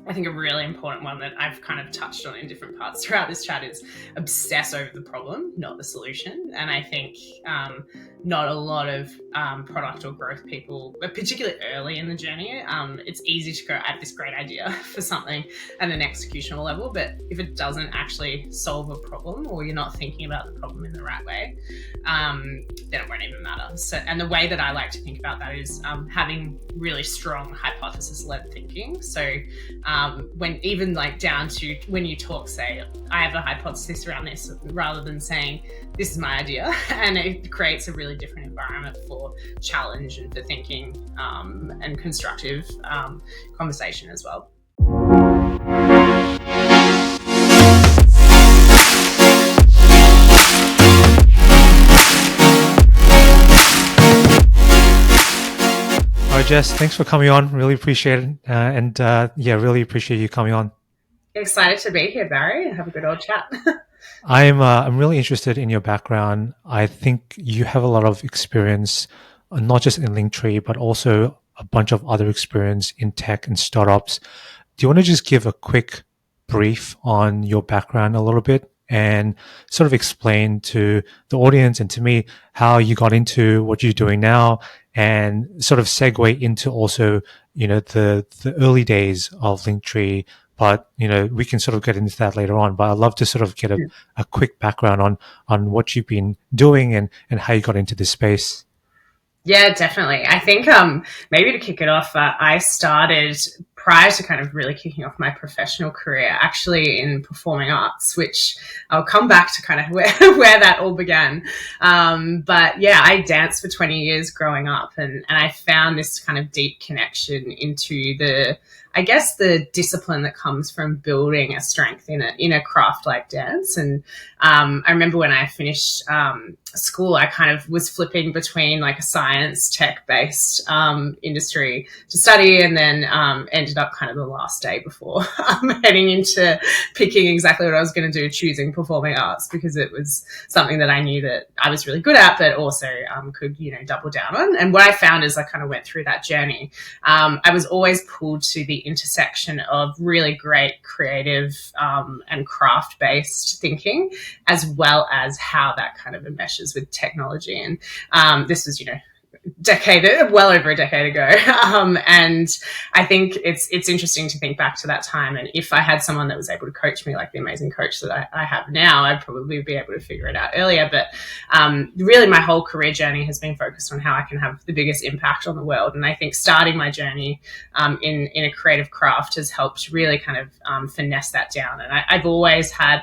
I think a really important one that I've kind of touched on in different parts throughout this chat is obsess over the problem, not the solution. And I think not a lot of product or growth people, but particularly early in the journey, it's easy to go, I have this great idea for something at an executional level, but if it doesn't actually solve a problem, or you're not thinking about the problem in the right way, then it won't even matter. So, and the way that I like to think about that is having really strong hypothesis-led thinking. So when even like down to when you talk, say, I have a hypothesis around this, rather than saying this is my idea, and it creates a really different environment for challenge and for thinking and constructive conversation as well. All right, Jess, thanks for coming on. Really appreciate it. Really appreciate you coming on. Excited to be here, Barry. Have a good old chat. I'm really interested in your background. I think you have a lot of experience, not just in Linktree, but also a bunch of other experience in tech and startups. Do you want to just give a quick brief on your background a little bit and sort of explain to the audience and to me how you got into what you're doing now, and sort of segue into also, the early days of Linktree. But, we can sort of get into that later on. But I'd love to sort of get a quick background on what you've been doing and how you got into this space. Yeah, definitely. I think maybe to kick it off, I started prior to kind of really kicking off my professional career, actually in performing arts, which I'll come back to kind of where that all began. But yeah, I danced for 20 years growing up, and I found this kind of deep connection into the discipline that comes from building a strength in a craft like dance. And I remember when I finished school, I kind of was flipping between like a science tech based industry to study, and then ended up kind of the last day before heading into picking exactly what I was going to do, choosing performing arts, because it was something that I knew that I was really good at, but also could, double down on. And what I found as I kind of went through that journey, I was always pulled to the intersection of really great creative and craft based thinking, as well as how that kind of enmeshes with technology. And this was, well over a decade ago. And I think it's interesting to think back to that time. And if I had someone that was able to coach me like the amazing coach that I have now, I'd probably be able to figure it out earlier. But really my whole career journey has been focused on how I can have the biggest impact on the world. And I think starting my journey in a creative craft has helped really kind of finesse that down. And I've always had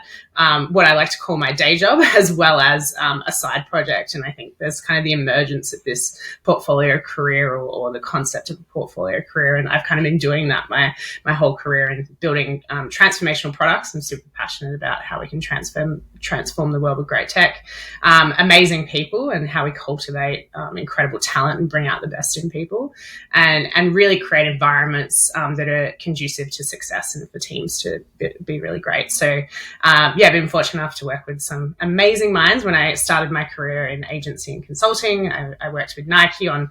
what I like to call my day job, as well as a side project. And I think there's kind of the emergence of this portfolio career, or the concept of a portfolio career. And I've kind of been doing that my whole career, and building transformational products. I'm super passionate about how we can transform the world with great tech, amazing people, and how we cultivate incredible talent and bring out the best in people, and really create environments that are conducive to success and for teams to be really great. So I've been fortunate enough to work with some amazing minds. When I started my career in agency and consulting, I worked with Nike on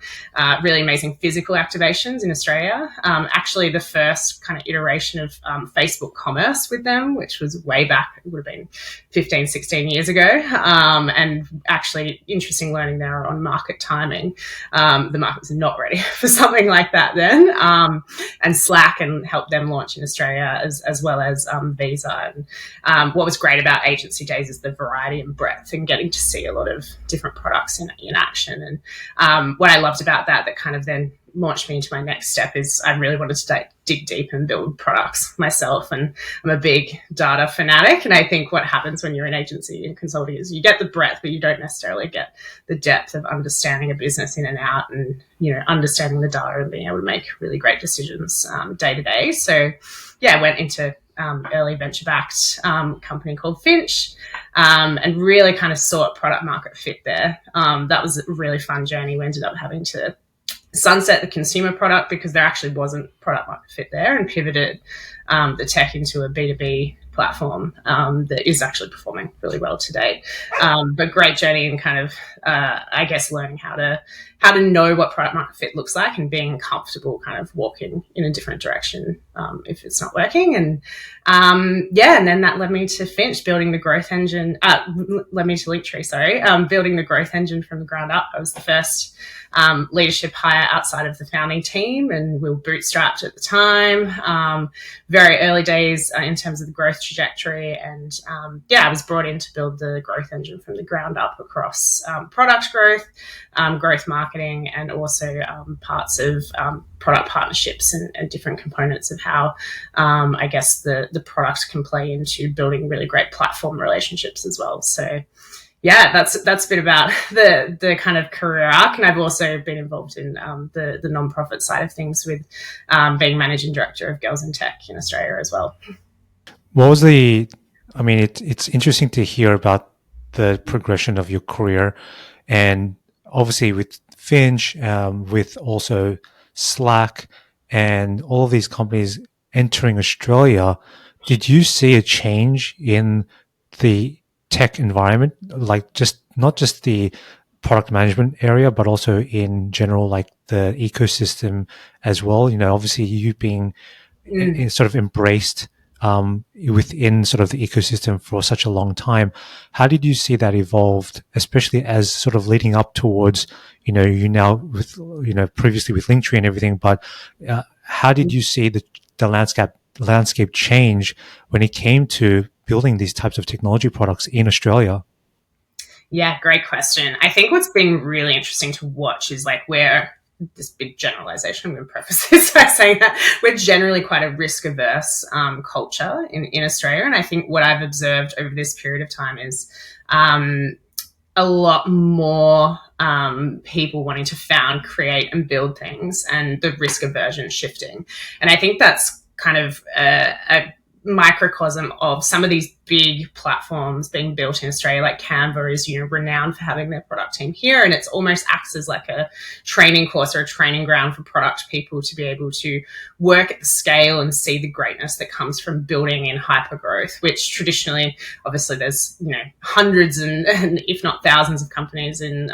really amazing physical activations in Australia. Actually, the first kind of iteration of Facebook commerce with them, which was way back, it would have been 15, 16 years ago. And actually, interesting learning there on market timing. The market was not ready for something like that then. And Slack, and helped them launch in Australia, as well as Visa. And what was great about agency days is the variety and breadth, and getting to see a lot of different products in action. And what I loved about that kind of then launched me into my next step is I really wanted to dig deep and build products myself. And I'm a big data fanatic. And I think what happens when you're in agency and consulting is you get the breadth, but you don't necessarily get the depth of understanding a business in and out, and, understanding the data and being able to make really great decisions day to day. So I went into early venture-backed company called Finch, and really kind of saw a product market fit there. That was a really fun journey. We ended up having to sunset the consumer product because there actually wasn't product market fit there, and pivoted the tech into a B2B platform that is actually performing really well today. But great journey in kind of, I guess, learning how to know what product market fit looks like and being comfortable kind of walking in a different direction if it's not working. And and then that led me to Finch, building the growth engine, led me to Linktree, sorry, building the growth engine from the ground up. I was the first leadership hire outside of the founding team, and we were bootstrapped at the time. Very early days in terms of the growth trajectory, and I was brought in to build the growth engine from the ground up across product growth, growth marketing, and also parts of product partnerships and different components of how I guess the product can play into building really great platform relationships as well. So that's a bit about the kind of career arc, and I've also been involved in the nonprofit side of things with being managing director of Girls in Tech in Australia as well. What was the? I mean, it's interesting to hear about the progression of your career, and obviously with Finch, with also Slack, and all of these companies entering Australia. Did you see a change in the tech environment, like just not just the product management area, but also in general, like the ecosystem as well? You know, obviously you being sort of embraced within sort of the ecosystem for such a long time. How did you see that evolved, especially as sort of leading up towards, you know, you now with, you know, previously with Linktree and everything, but how did you see the landscape change when it came to building these types of technology products in Australia? Yeah, great question. I think what's been really interesting to watch is like where this big generalization, I'm going to preface this by saying that we're generally quite a risk averse culture in Australia. And I think what I've observed over this period of time is a lot more people wanting to found, create, and build things, and the risk aversion shifting. And I think that's kind of a microcosm of some of these big platforms being built in Australia. Like Canva is, you know, renowned for having their product team here, and it's almost acts as like a training course or a training ground for product people to be able to work at the scale and see the greatness that comes from building in hyper growth, which traditionally, obviously, there's, you know, hundreds and if not thousands of companies in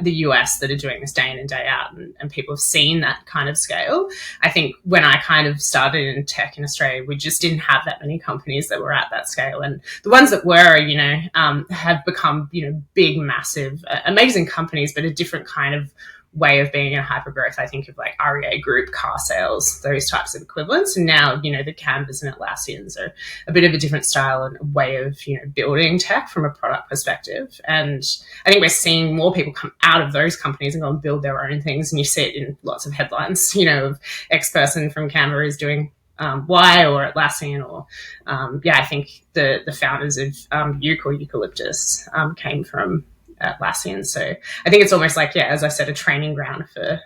the US that are doing this day in and day out, and people have seen that kind of scale. I think when I kind of started in tech in Australia, we just didn't have that many companies that were at that scale, and the ones that were, you know, have become, you know, big, massive, amazing companies, but a different kind of way of being in hypergrowth. I think of like REA Group, car sales, those types of equivalents. And now, you know, the Canvas and Atlassians are a bit of a different style and way of, you know, building tech from a product perspective. And I think we're seeing more people come out of those companies and go and build their own things. And you see it in lots of headlines, you know, of X person from Canva is doing Y, or Atlassian, or I think the founders of Euc or Eucalyptus came from Atlassian. So I think it's almost like, as I said, a training ground for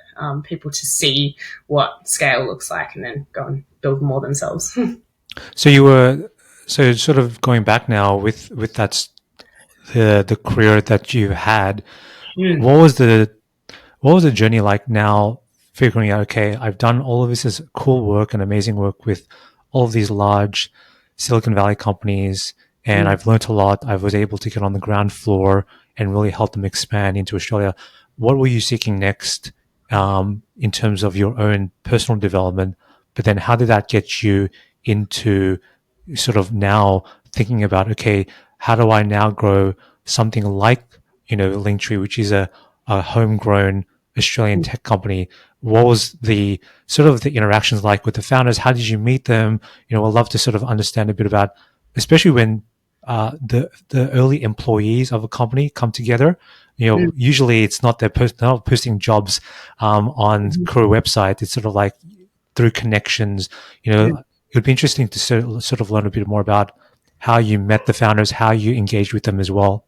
people to see what scale looks like and then go and build more themselves. So sort of going back now with that the career that you had, what was the journey like now, figuring out, okay, I've done all of this is cool work and amazing work with all of these large Silicon Valley companies, and I've learned a lot. I was able to get on the ground floor and really help them expand into Australia. What were you seeking next in terms of your own personal development? But then how did that get you into sort of now thinking about, okay, how do I now grow something like, you know, Linktree, which is a homegrown Australian tech company? What was the sort of the interactions like with the founders? How did you meet them? You know, I'd love to sort of understand a bit about, especially when the early employees of a company come together. You know, usually it's not they're not posting jobs on career website. It's sort of like through connections. You know, it would be interesting to sort of learn a bit more about how you met the founders, how you engaged with them as well.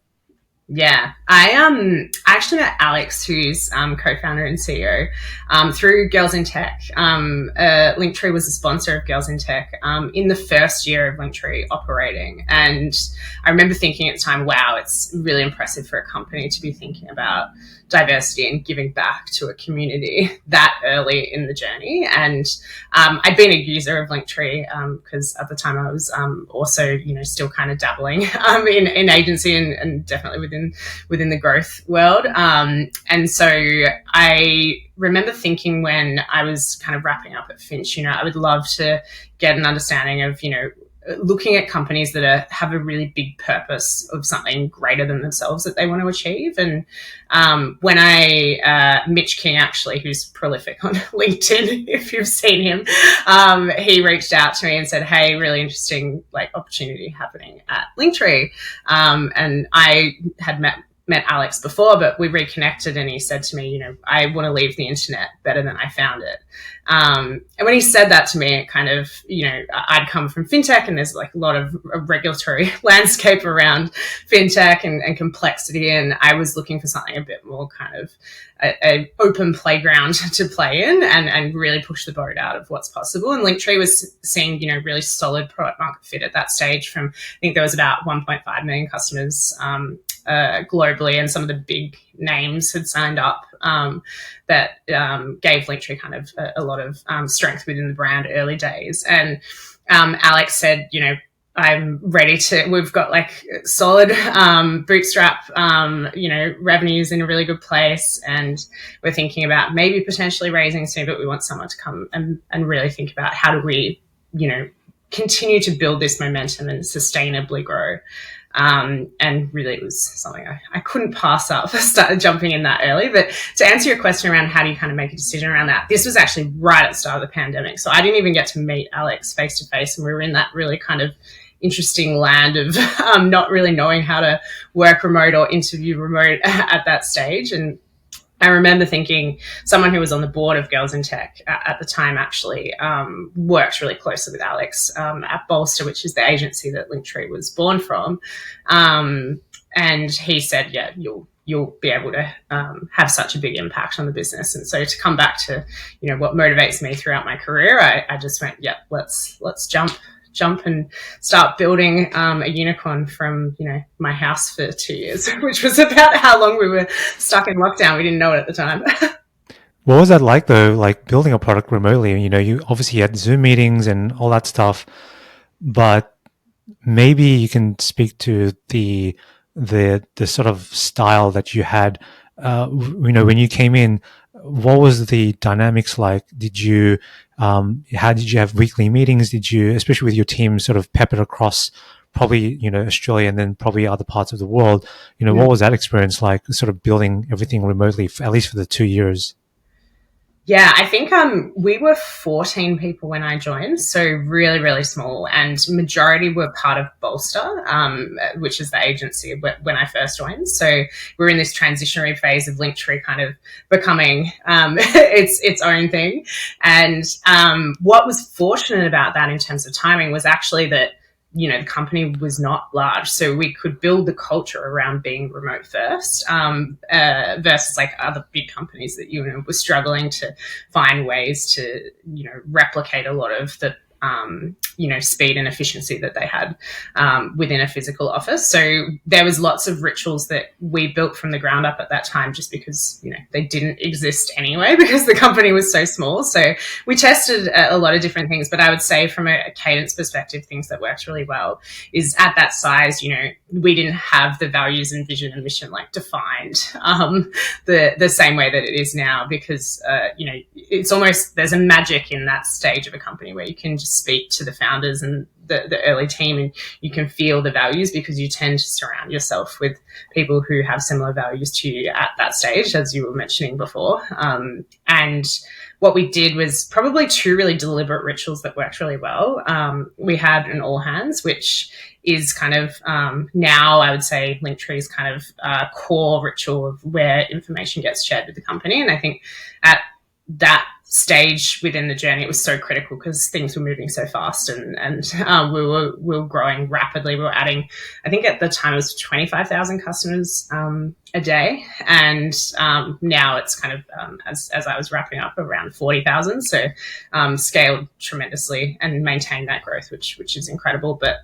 Yeah, I actually met Alex, who's co-founder and CEO, through Girls in Tech. Linktree was a sponsor of Girls in Tech in the first year of Linktree operating, and I remember thinking at the time, "Wow, it's really impressive for a company to be thinking about diversity and giving back to a community that early in the journey." And I'd been a user of Linktree because at the time I was also, still kind of dabbling in agency and definitely within the growth world. And so I remember thinking when I was kind of wrapping up at Finch, I would love to get an understanding of, looking at companies that have a really big purpose of something greater than themselves that they want to achieve. And when Mitch King, actually, who's prolific on LinkedIn, if you've seen him, he reached out to me and said, "Hey, really interesting opportunity happening at Linktree." And I had met Alex before, but we reconnected, and he said to me, "I want to leave the internet better than I found it." And when he said that to me, it kind of, I'd come from fintech, and there's a lot of regulatory landscape around fintech and complexity. And I was looking for something a bit more kind of an open playground to play in and really push the boat out of what's possible. And Linktree was seeing, really solid product market fit at that stage from, I think there was about 1.5 million customers globally, and some of the big names had signed up that gave Linktree kind of a lot of strength within the brand early days. And Alex said, I'm ready to, we've got solid bootstrap, revenues in a really good place. And we're thinking about maybe potentially raising soon, but we want someone to come and really think about how do we, continue to build this momentum and sustainably grow. And really, it was something I couldn't pass up. I started jumping in that early. But to answer your question around how do you kind of make a decision around that, this was actually right at the start of the pandemic. So I didn't even get to meet Alex face to face. And we were in that really kind of interesting land of not really knowing how to work remote or interview remote at that stage. And I remember thinking someone who was on the board of Girls in Tech at the time actually worked really closely with Alex at Bolster, which is the agency that Linktree was born from. And he said, yeah, you'll be able to have such a big impact on the business. And so to come back to, what motivates me throughout my career, I just went, yeah, let's jump and start building a unicorn from, my house for 2 years, which was about how long we were stuck in lockdown. We didn't know it at the time. What was that like though, like building a product remotely? You obviously had Zoom meetings and all that stuff, but maybe you can speak to the sort of style that you had. When you came in, what was the dynamics like? Did you how did you have weekly meetings? Did you, especially with your team, sort of peppered across probably Australia and then probably other parts of the world? What was that experience like, sort of building everything remotely, at least for the 2 years? Yeah, I think we were 14 people when I joined, so really, really small, and majority were part of Bolster, which is the agency when I first joined. So we're in this transitionary phase of Linktree kind of becoming its own thing. And what was fortunate about that in terms of timing was actually that the company was not large, so we could build the culture around being remote first, versus other big companies that were struggling to find ways to replicate a lot of the speed and efficiency that they had within a physical office. So there was lots of rituals that we built from the ground up at that time, just because they didn't exist anyway because the company was so small. So we tested a lot of different things, but I would say from a cadence perspective, things that worked really well is at that size, we didn't have the values and vision and mission defined the same way that it is now, because it's almost, there's a magic in that stage of a company where you can just speak to the founders and the early team, and you can feel the values because you tend to surround yourself with people who have similar values to you at that stage, as you were mentioning before. And what we did was probably two really deliberate rituals that worked really well. We had an all hands, which is kind of now I would say Linktree's kind of core ritual of where information gets shared with the company. And I think at that stage within the journey, it was so critical because things were moving so fast, and we were growing rapidly. We were adding, I think at the time it was 25,000 customers a day, and now it's kind of as I was wrapping up, around 40,000. So scaled tremendously and maintained that growth, which is incredible. But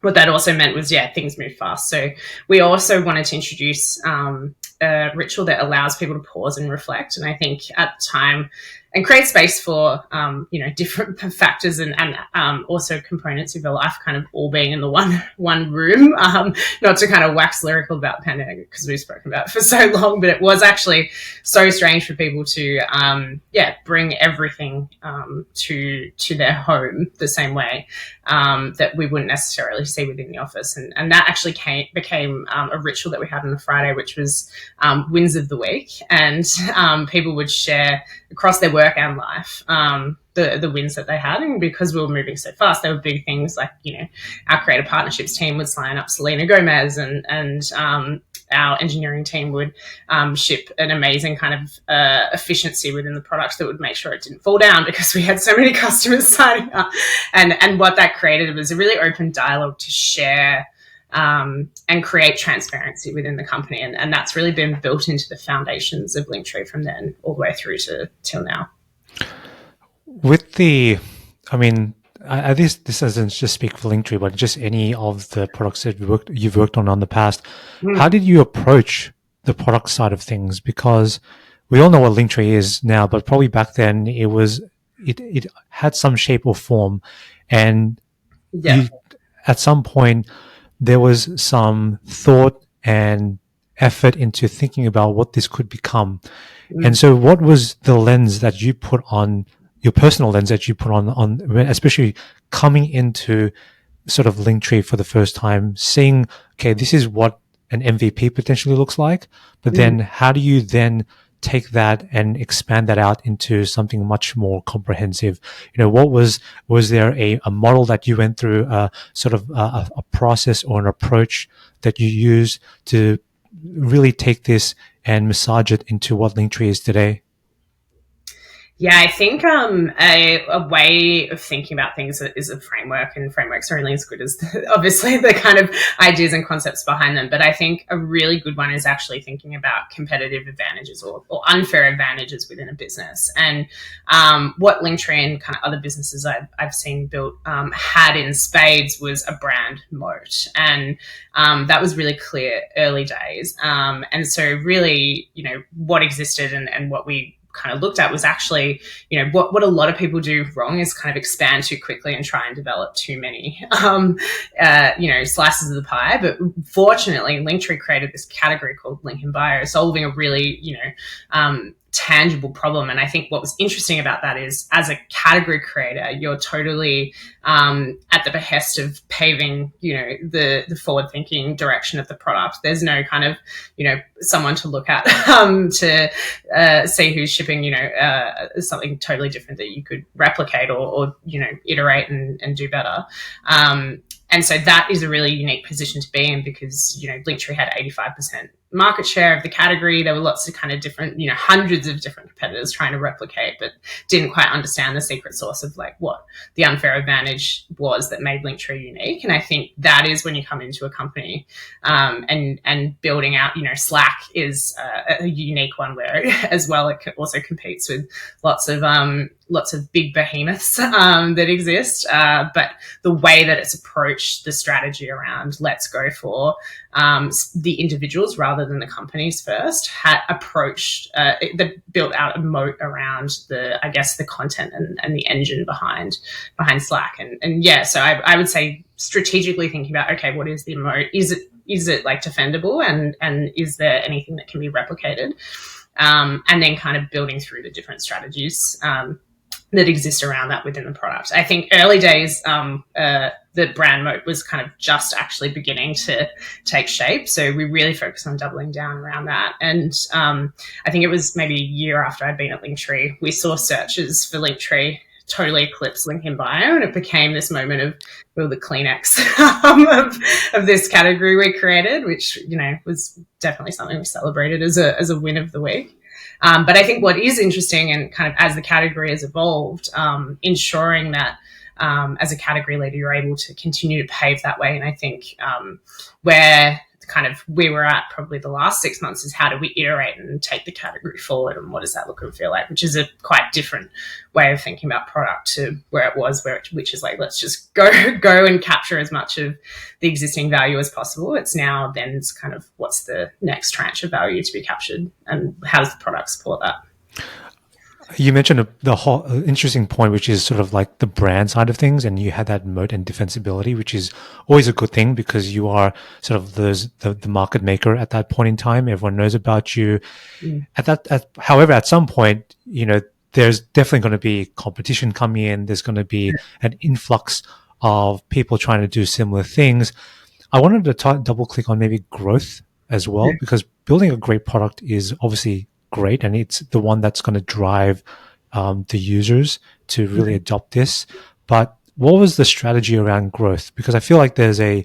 what that also meant was, things move fast. So we also wanted to introduce a ritual that allows people to pause and reflect. And I think at the time, and create space for, different factors and also components of your life kind of all being in the one room. Not to kind of wax lyrical about the pandemic because we've spoken about it for so long, but it was actually so strange for people to, bring everything to their home the same way that we wouldn't necessarily see within the office. And that actually became a ritual that we had on a Friday, which was wins of the week. And people would share across their work and life the wins that they had. And because we were moving so fast, there were big things like, our creative partnerships team would sign up Selena Gomez, and our engineering team would ship an amazing kind of efficiency within the product that would make sure it didn't fall down because we had so many customers signing up. And what that created was a really open dialogue to share and create transparency within the company. And that's really been built into the foundations of Linktree from then all the way through to till now. With the, I mean, this doesn't just speak for Linktree, but just any of the products that you've worked on in the past. How did you approach the product side of things? Because we all know what Linktree is now, but probably back then it had some shape or form, and at some point there was some thought and effort into thinking about what this could become. And so what was the lens that you put on, your personal lens that you put on, especially coming into sort of Linktree for the first time, seeing, okay, this is what an MVP potentially looks like, but then how do you then take that and expand that out into something much more comprehensive? What was there a model that you went through, sort of a process or an approach that you used to really take this and massage it into what Linktree is today? Yeah, I think a way of thinking about things is a framework, and frameworks are only as good as obviously the kind of ideas and concepts behind them. But I think a really good one is actually thinking about competitive advantages or unfair advantages within a business. And what Linktree and kind of other businesses I've seen built had in spades was a brand moat. And that was really clear early days. And so really, what existed and what we kind of looked at was actually, what a lot of people do wrong is kind of expand too quickly and try and develop too many, slices of the pie. But fortunately, Linktree created this category called Link in Bio, solving a really, tangible problem. And I think what was interesting about that is, as a category creator, you're totally at the behest of paving, the forward-thinking direction of the product. There's no kind of, someone to look at to see who's shipping, something totally different that you could replicate or iterate and do better. And so that is a really unique position to be in because, Linktree had 85% market share of the category. There were lots of kind of different, hundreds of different competitors trying to replicate, but didn't quite understand the secret sauce of like what the unfair advantage was that made Linktree unique. And I think that is when you come into a company and building out, Slack is a unique one where as well it also competes with lots of big behemoths that exist. But the way that it's approached the strategy around let's go for the individuals rather than the companies first, had approached that built out a moat around the content and the engine behind Slack. And so I would say strategically thinking about, okay, what is the moat? Is it like defendable and is there anything that can be replicated? And then kind of building through the different strategies that exist around that within the product. I think early days, the brand moat was kind of just actually beginning to take shape. So we really focused on doubling down around that. And I think it was maybe a year after I'd been at Linktree, we saw searches for Linktree totally eclipse Link in Bio, and it became this moment of the Kleenex of this category we created, which was definitely something we celebrated as a win of the week. But I think what is interesting, and kind of as the category has evolved, ensuring that as a category leader, you're able to continue to pave that way. And I think where kind of we were at probably the last 6 months is how do we iterate and take the category forward, and what does that look and feel like, which is a quite different way of thinking about product to where it was, which is like, let's just go and capture as much of the existing value as possible. It's now then it's kind of what's the next tranche of value to be captured, and how does the product support that? You mentioned the whole interesting point, which is sort of like the brand side of things, and you had that moat and defensibility, which is always a good thing because you are sort of the market maker at that point in time. Everyone knows about you. However, at some point, there's definitely going to be competition coming in. There's going to be an influx of people trying to do similar things. I wanted to double click on maybe growth as well, because building a great product is obviously great, and it's the one that's going to drive the users to really adopt this. But what was the strategy around growth? Because I feel like there's an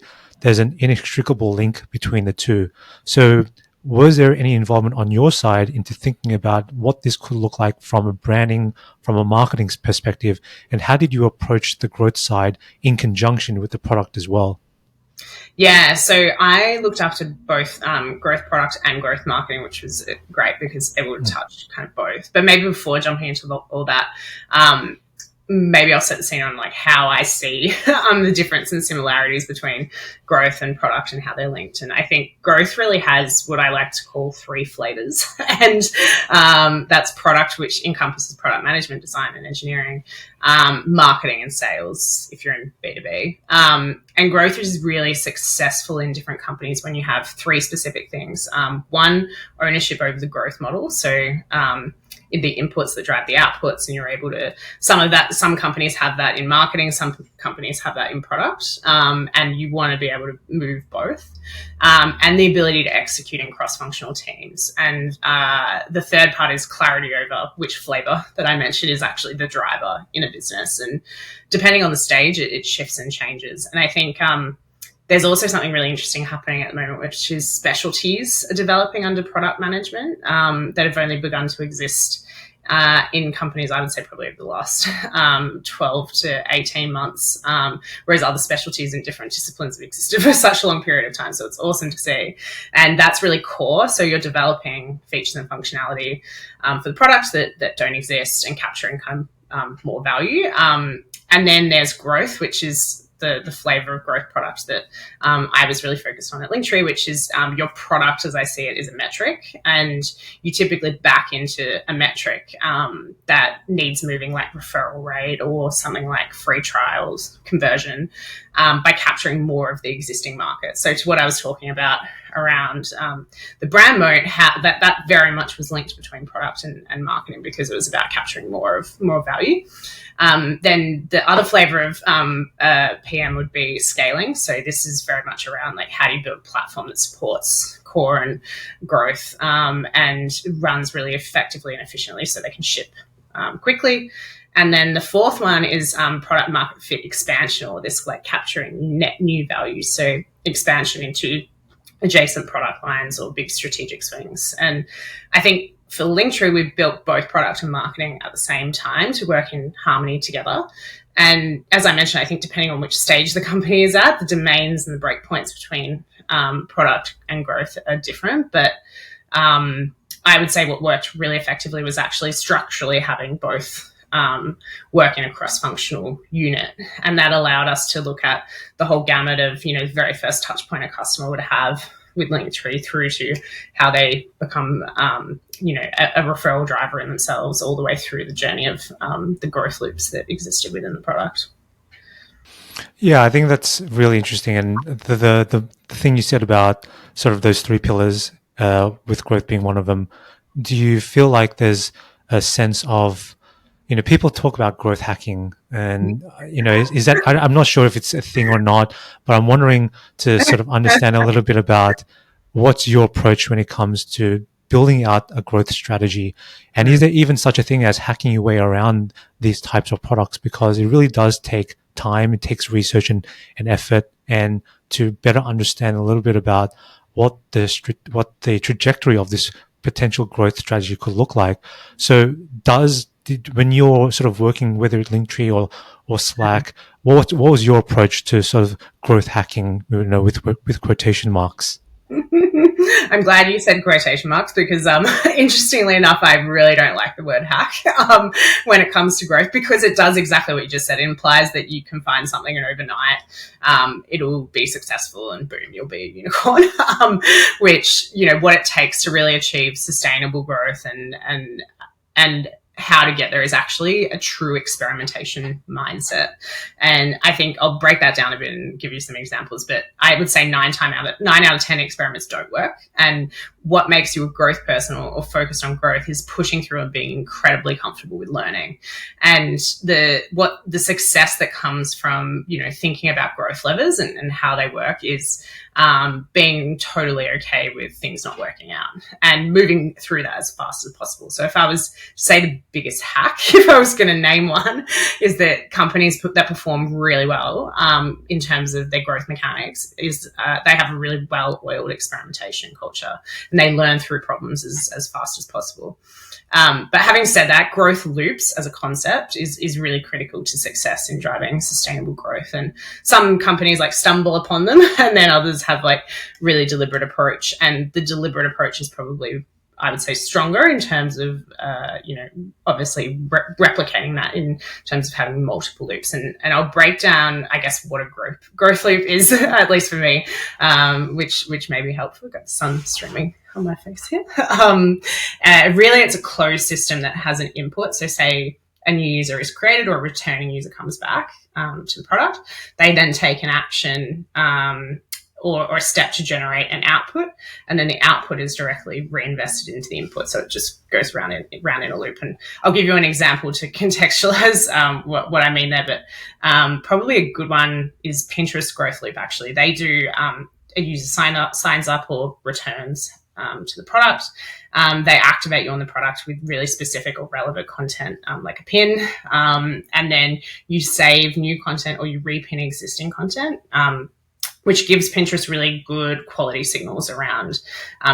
inextricable link between the two. So was there any involvement on your side into thinking about what this could look like from a branding, from a marketing perspective, and how did you approach the growth side in conjunction with the product as well? Yeah, so I looked after both growth product and growth marketing, which was great because it would touch kind of both. But maybe before jumping into all that, maybe I'll set the scene on like how I see the difference and similarities between growth and product and how they're linked. And I think growth really has what I like to call three flavors. And that's product, which encompasses product management, design and engineering, marketing and sales, if you're in B2B. And growth is really successful in different companies when you have three specific things. One, ownership over the growth model. So the inputs that drive the outputs, and you're able to, some companies have that in marketing, some companies have that in product, and you want to be able to move both, and the ability to execute in cross-functional teams. And the third part is clarity over which flavor that I mentioned is actually the driver in a business. And depending on the stage, it shifts and changes. And I think there's also something really interesting happening at the moment, which is specialties are developing under product management that have only begun to exist in companies, I would say probably over the last 12 to 18 months, whereas other specialties in different disciplines have existed for such a long period of time. So it's awesome to see. And that's really core. So you're developing features and functionality for the products that don't exist and capturing kind of more value. And then there's growth, which is the flavor of growth products that I was really focused on at Linktree, which is your product, as I see it, is a metric, and you typically back into a metric that needs moving, like referral rate or something like free trials conversion, by capturing more of the existing market. So to what I was talking about around the brand moat, that very much was linked between product and marketing, because it was about capturing more value. Then the other flavor of PM would be scaling. So this is very much around like how do you build a platform that supports core and growth and runs really effectively and efficiently so they can ship quickly. And then the fourth one is product market fit expansion, or this like capturing net new value. So expansion into adjacent product lines or big strategic swings. And I think for Linktree, we've built both product and marketing at the same time to work in harmony together. And as I mentioned, I think depending on which stage the company is at, the domains and the breakpoints between product and growth are different. But I would say what worked really effectively was actually structurally having both work in a cross-functional unit. And that allowed us to look at the whole gamut of, the very first touch point a customer would have with Linktree through to how they become, a referral driver in themselves, all the way through the journey of the growth loops that existed within the product. Yeah, I think that's really interesting. And the thing you said about sort of those three pillars, with growth being one of them, do you feel like there's a sense of, people talk about growth hacking, and, is that, I'm not sure if it's a thing or not, but I'm wondering to sort of understand a little bit about what's your approach when it comes to building out a growth strategy. And is there even such a thing as hacking your way around these types of products? Because it really does take time, it takes research and effort, and to better understand a little bit about what the trajectory of this potential growth strategy could look like. So when you're sort of working, whether it's Linktree or Slack, what was your approach to sort of growth hacking, with quotation marks? I'm glad you said quotation marks because, interestingly enough, I really don't like the word hack when it comes to growth, because it does exactly what you just said. It implies that you can find something and overnight it'll be successful and boom, you'll be a unicorn. Which, what it takes to really achieve sustainable growth and how to get there is actually a true experimentation mindset. And I think I'll break that down a bit and give you some examples, but I would say 9 out of 10 experiments don't work. And what makes you a growth person or focused on growth is pushing through and being incredibly comfortable with learning. And the success that comes from, thinking about growth levers and how they work is being totally okay with things not working out and moving through that as fast as possible. So if I was to say the biggest hack, if I was going to name one, is that companies that perform really well in terms of their growth mechanics is they have a really well-oiled experimentation culture, and they learn through problems as fast as possible. But having said that, growth loops as a concept is really critical to success in driving sustainable growth. And some companies stumble upon them, and then others have really deliberate approach. And the deliberate approach is probably, I would say, stronger in terms of, obviously replicating that in terms of having multiple loops. And I'll break down, I guess, what a growth loop is, at least for me, which may be helpful. I've got the sun streaming on my face here. Really, it's a closed system that has an input. So say a new user is created or a returning user comes back to the product. They then take an action or a step to generate an output, and then the output is directly reinvested into the input. So it just goes round in a loop. And I'll give you an example to contextualize what I mean there, but probably a good one is Pinterest growth loop. Actually, they do a user signs up or returns to the product. They activate you on the product with really specific or relevant content, like a pin, and then you save new content or you repin existing content, which gives Pinterest really good quality signals around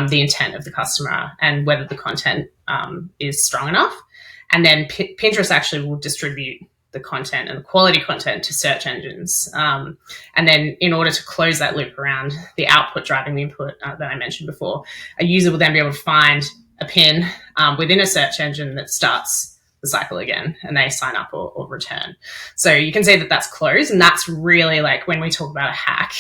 the intent of the customer and whether the content is strong enough. And then Pinterest actually will distribute the content and the quality content to search engines. And then in order to close that loop around the output driving the input that I mentioned before, a user will then be able to find a pin within a search engine that starts the cycle again, and they sign up or return. So you can see that that's closed, and that's really when we talk about a hack,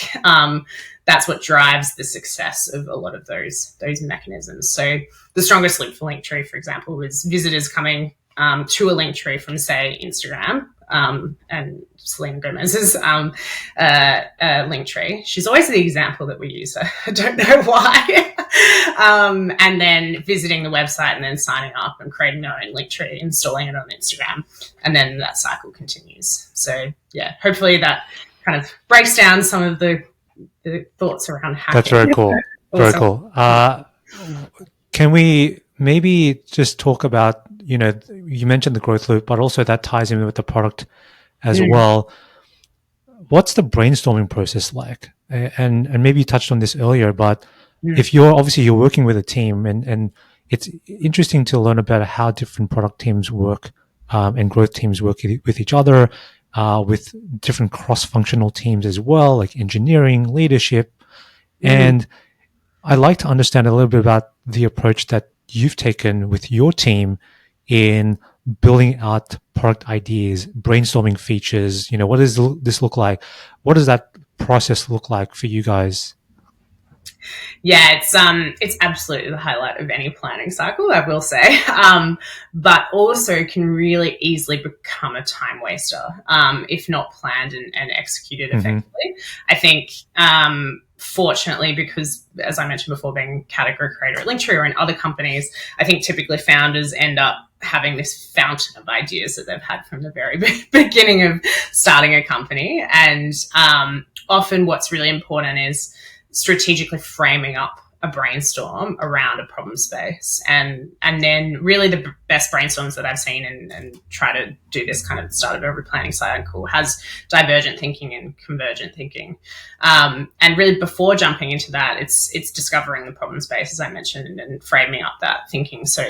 that's what drives the success of a lot of those mechanisms. So the strongest loop for Linktree, for example, was visitors coming to a Linktree from, say, Instagram, and Selena Gomez's Linktree. She's always the example that we use. I don't know why. And then visiting the website and then signing up and creating their own Linktree, installing it on Instagram, and then that cycle continues. So yeah, hopefully that kind of breaks down some of the thoughts around hacking. That's very cool. Very cool. Can we maybe just talk about, you mentioned the growth loop, but also that ties in with the product as well. What's the brainstorming process like? And maybe you touched on this earlier, but if you're working with a team, and it's interesting to learn about how different product teams work and growth teams work with each other, with different cross-functional teams as well, like engineering, leadership. And I'd like to understand a little bit about the approach that you've taken with your team in building out product ideas, brainstorming features. What does this look like? What does that process look like for you guys? Yeah, it's absolutely the highlight of any planning cycle, I will say, but also can really easily become a time waster if not planned and executed effectively. I think, fortunately, because as I mentioned before, being category creator at Linktree or in other companies, I think typically founders end up having this fountain of ideas that they've had from the very beginning of starting a company. And often what's really important is strategically framing up a brainstorm around a problem space. And then really the best brainstorms that I've seen, and try to do this kind of at the start of every planning cycle, has divergent thinking and convergent thinking. And really before jumping into that, it's discovering the problem space, as I mentioned, and framing up that thinking. So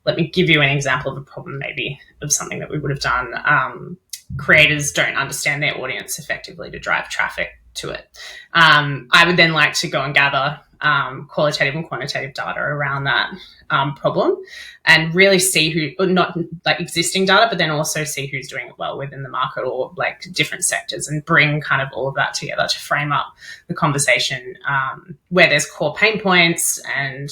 let me give you an example of a problem, maybe of something that we would have done. Creators don't understand their audience effectively to drive traffic to it. I would then like to go and gather qualitative and quantitative data around that problem, and really see who, not like existing data, but then also see who's doing it well within the market, or like different sectors, and bring kind of all of that together to frame up the conversation, where there's core pain points, and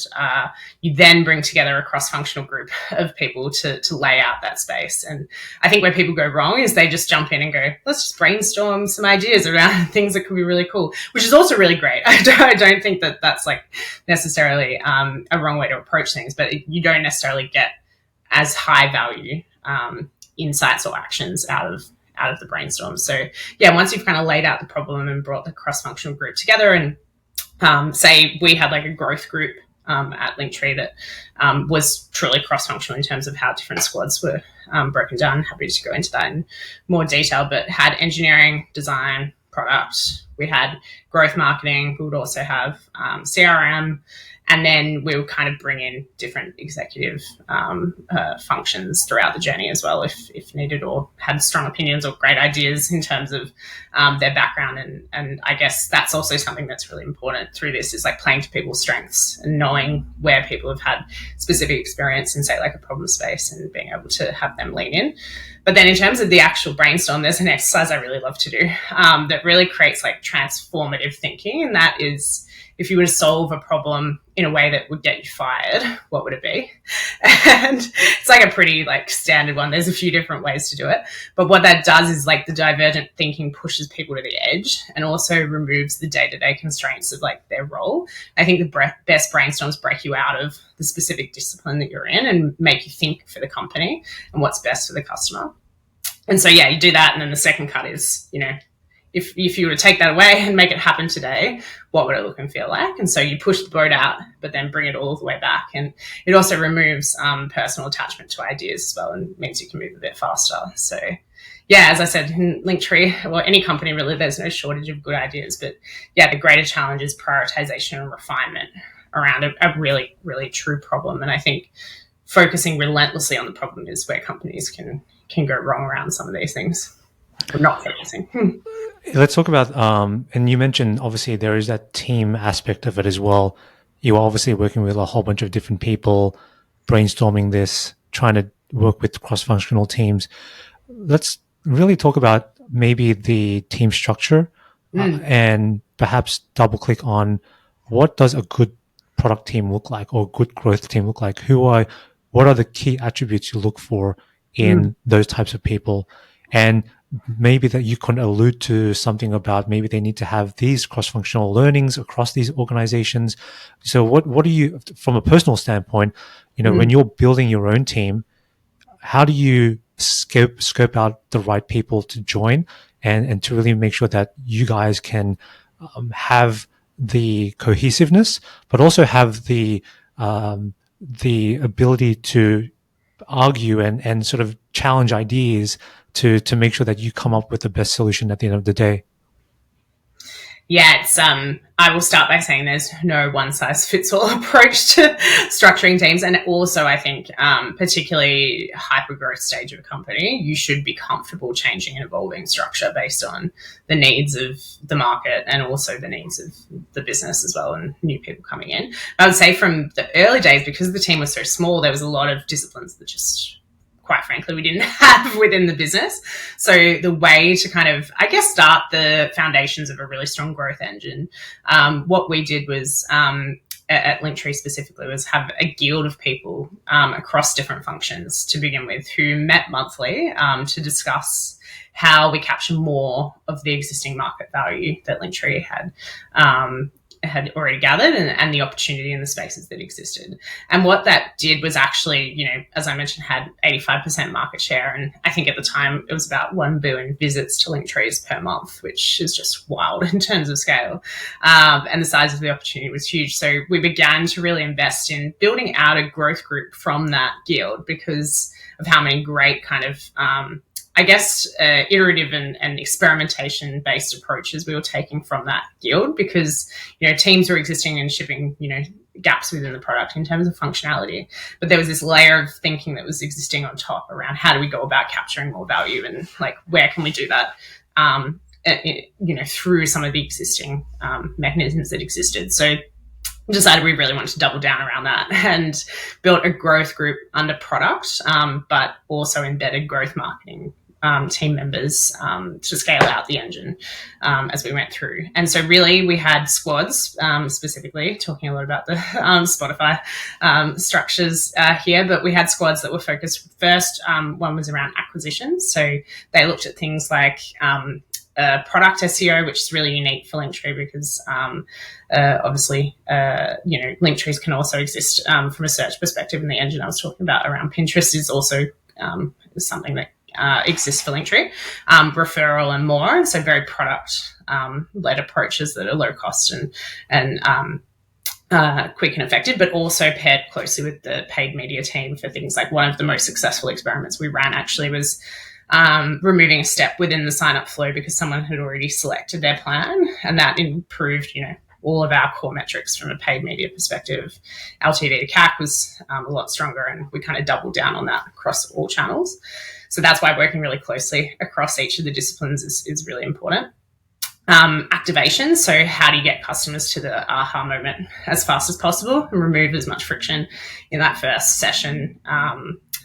you then bring together a cross-functional group of people to lay out that space. And I think where people go wrong is they just jump in and go, let's just brainstorm some ideas around things that could be really cool, which is also really great. I don't think that that's like necessarily a wrong way to approach things, but you don't necessarily get as high value insights or actions out of the brainstorm. So yeah, once you've kind of laid out the problem and brought the cross-functional group together, and say we had like a growth group at Linktree that was truly cross-functional in terms of how different squads were broken down. Happy to go into that in more detail, but had engineering, design, product. We had growth marketing. We would also have CRM. And then we would kind of bring in different executive functions throughout the journey as well, if needed, or had strong opinions or great ideas in terms of their background. And I guess that's also something that's really important through this, is like playing to people's strengths and knowing where people have had specific experience in, say, like a problem space, and being able to have them lean in. But then in terms of the actual brainstorm, there's an exercise I really love to do that really creates like transformative thinking. And that is, if you were to solve a problem in a way that would get you fired, what would it be? And it's like a pretty like standard one. There's a few different ways to do it. But what that does is like the divergent thinking pushes people to the edge, and also removes the day-to-day constraints of like their role. I think the best brainstorms break you out of the specific discipline that you're in and make you think for the company and what's best for the customer. And so, yeah, you do that. And then the second cut is, you know, if you were to take that away and make it happen today, what would it look and feel like? And so you push the boat out, but then bring it all the way back. And it also removes personal attachment to ideas as well, and means you can move a bit faster. So yeah, as I said, in Linktree, or any company really, there's no shortage of good ideas. But yeah, the greater challenge is prioritization and refinement around a really, really true problem. And I think focusing relentlessly on the problem is where companies can go wrong around some of these things. Or not focusing. Let's talk about, and you mentioned obviously there is that team aspect of it as well. You're obviously working with a whole bunch of different people, brainstorming this, trying to work with cross-functional teams. Let's really talk about maybe the team structure and perhaps double click on what does a good product team look like, or a good growth team look like? What are the key attributes you look for in those types of people? And maybe that you can allude to something about maybe they need to have these cross-functional learnings across these organizations. So what do you, from a personal standpoint, you know, when you're building your own team, how do you scope out the right people to join and to really make sure that you guys can have the cohesiveness, but also have the ability to argue and sort of challenge ideas to make sure that you come up with the best solution at the end of the day? Yeah, it's I will start by saying there's no one size fits all approach to structuring teams. And also I think particularly hyper growth stage of a company, you should be comfortable changing and evolving structure based on the needs of the market and also the needs of the business as well, and new people coming in. I would say from the early days, because the team was so small, there was a lot of disciplines that just, quite frankly, we didn't have within the business. So the way to kind of, I guess, start the foundations of a really strong growth engine, what we did was, at Linktree specifically, was have a guild of people across different functions to begin with, who met monthly to discuss how we capture more of the existing market value that Linktree had. had already gathered, and the opportunity in the spaces that existed. And what that did was actually, as I mentioned, had 85% market share. And I think at the time it was about 1 billion visits to Linktrees per month, which is just wild in terms of scale. And the size of the opportunity was huge. So we began to really invest in building out a growth group from that guild because of how many great kind of iterative and experimentation-based approaches we were taking from that guild because, teams were existing and shipping, gaps within the product in terms of functionality. But there was this layer of thinking that was existing on top around how do we go about capturing more value and where can we do that, through some of the existing mechanisms that existed. So decided we really wanted to double down around that and built a growth group under product, but also embedded growth marketing team members to scale out the engine as we went through. And so really we had squads, specifically talking a lot about the Spotify structures here, but we had squads that were focused first. One was around acquisition. So they looked at things like product SEO, which is really unique for Linktree because obviously, Linktrees can also exist from a search perspective, and the engine I was talking about around Pinterest is also something that exists for Linktree, referral and more. So very product led approaches that are low cost and quick and effective, but also paired closely with the paid media team for things like one of the most successful experiments we ran actually was removing a step within the sign up flow because someone had already selected their plan, and that improved, all of our core metrics from a paid media perspective. LTV to CAC was a lot stronger, and we kind of doubled down on that across all channels. So that's why working really closely across each of the disciplines is really important. Activation. So how do you get customers to the aha moment as fast as possible and remove as much friction in that first session